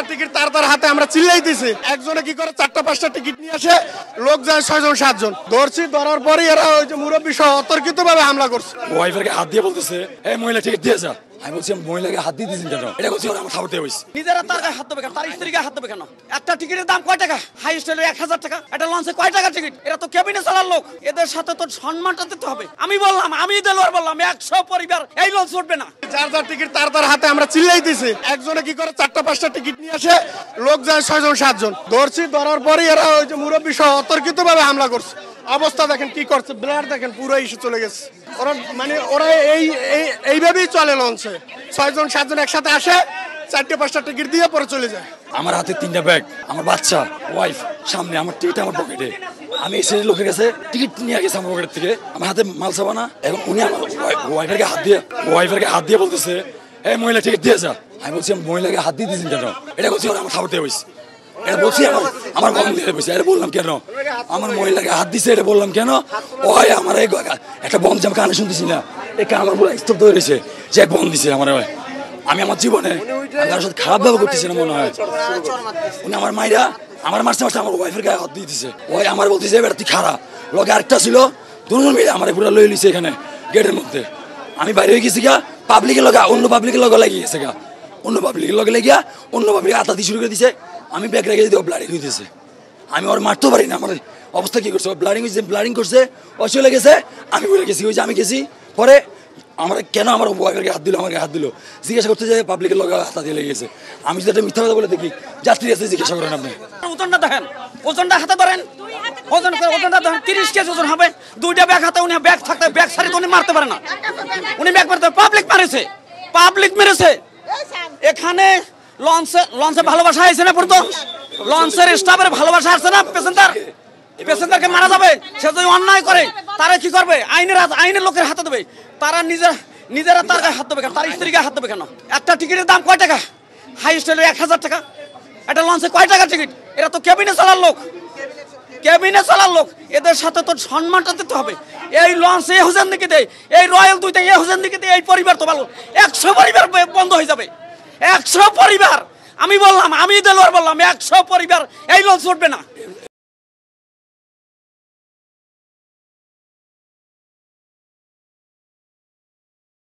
যার টিকিট তার হাতে আমরা চিল্লাই দিছি। একজনে কি করে 4টা-5টা টিকিট নিয়ে আসে, লোক যায় 6জন-7জন। ধরার পরে এরা ওই যে মুরব্বী সহ অতর্কিতভাবে হামলা করছে। ওয়াইফারকে হাত দিয়ে বলতেছে এই মহিলা টিকিট দিয়ে যা। আমি বলছি মহিলাকে হাত দিয়ে দিয়েছেন কেন? এটা বলছি আমার খাবার দিয়ে হয়েছে। নিজেরা তার গায়ে হাত দেবে কেন? তার স্ত্রীর গায়ে হাত দেবে কেন? একটা টিকিটের দাম কয় টাকা? হাইস্ট হলো 1000 টাকা। একটা লঞ্চে কয় টাকা টিকিট? এরা তো কেবিনে চালার লোক, এদের সাথে তো সম্মানটা দিতে হবে। আমি বললাম, আমি দেলোয়ার বললাম 100 পরিবার এই লঞ্চ উঠবে না। যার টিকিট তার হাতে আমরা চিল্লাই দিছি। একজনে কি করে 4টা-5টা টিকিট নিয়ে আসে, লোক যায় 6জন-7জন। ধরার পরে এরা ওই যে মুরব্বী সহ অতর্কিতভাবে হামলা করছে। অবস্থা দেখেন কি করছে, ব্লাড দেখেন পুরো ইস্যু চলে গেছে। ওরা এইভাবেই চলে লঞ্চে। 6জন-7জন একসাথে আসে, 4টা-5টা টিকিট দিয়ে পরে চলে যায়। আমার হাতে 3টা ব্যাগ, আমার বাচ্চা, ওয়াইফ সামনে, আমার টিকিট আমার পকেটে। আমি এসে লোকের কাছে টিকিট নিয়ে গেছি আমার পকেট থেকে, আমার হাতে মাল চাবা না। এখন উনি আমার ওয়াইফারকে হাত দিয়ে বলতেছে এই মহিলা টিকিট দিয়ে যা। আমি বলছি মহিলাকে হাত দিয়ে দিয়েছেন কেন? এটা বলছি আমার খাবার দিয়ে হয়েছে। এটা বলছি আমার গম দিয়ে বসে। এটা বললাম কেন আমার মহিলাকে হাত দিছে? এটা বললাম কেন? ওই আমার একটা বন্ধ যে আমি কানে শুনতেছি না, এই কান আমার পুরো স্তব্ধ হয়ে রয়েছে যে বন্ধ দিছে আমার। আমি আমার জীবনে কারোর সাথে খারাপ ব্যবহার করতেছি না মনে হয়। উনি আমার মাইরা আমার মারছে আমার ওয়াইফের গায়ে হাত দিয়ে দিছে। ওই আমার বলতেছে এবার তুই খারাপ। লগে আরেকটা ছিল, দুজন মিলে আমার পুরো লয়ে লিছে এখানে গেটের মধ্যে। আমি বাইরে হয়ে গেছি গা, পাবলিকের লগে অন্য পাবলিকের লগে লাগিয়ে গেছে গা, অন্য পাবলিকের লগে লেগিয়া অন্য পাবলিক আতা দিয়ে শুরু করে দিছে। আমি ব্যাগ রেখে দিতে ব্লাডিং হইতেছে। আমি ওর মারতেও পারি না। আমার অবস্থা কি করছে, ব্লাডিং করছে, ও চলে গেছে। আমি বলে গেছি, ওই যে আমি গেছি পরে আমার কেন আমার ওয়াইফের হাত দিল, আমাকে হাত দিল জিজ্ঞাসা করতে যায়, পাবলিকের লগে হাত দিয়ে লেগেছে। আমি যদি একটা মিথ্যা কথা বলে দেখি, যাত্রী আছে জিজ্ঞাসা করেন আপনি। ওজনটা দেখেন, ওজনটা হাতে ধরেন, ওজনটা ধরেন 30 কেজি ওজন হবে। 2টা ব্যাগ হাতে, উনি ব্যাগ থাকতে ব্যাগ ছাড়ি তো উনি মারতে পারে না। উনি ব্যাগ মারতে, পাবলিক মেরেছে। এখানে লঞ্চে ভালোবাসা আছে না? পুরো লঞ্চের স্টাফের ভালোবাসা আছে না? প্যাসেঞ্জারকে মারা যাবে। সে যদি অন্যায় করে তারা কি করবে? আইনের লোকের হাতে দেবে। তারা নিজেরা তার গায়ে হাত দেবে কেন? তার স্ত্রীর গায়ে হাত দেবে কেন? একটা টিকিটের দাম কয় টাকা? হাইস্ট হলো 1000 টাকা। একটা লঞ্চে কয় টাকা টিকিট? এরা তো কেবিনে চালার লোক, এদের সাথে তো সম্মানটা দিতে হবে। এই লঞ্চ এ হোসেন দিকে দেয়, এই রয়্যাল 2টা এ হোসেন দিকে দেয়। এই পরিবার তো ভালো, 100 পরিবার বন্ধ হয়ে যাবে। 100 পরিবার। আমি বললাম, আমি দেলোয়ার বললাম 100 পরিবার এই লঞ্চ উঠবে না।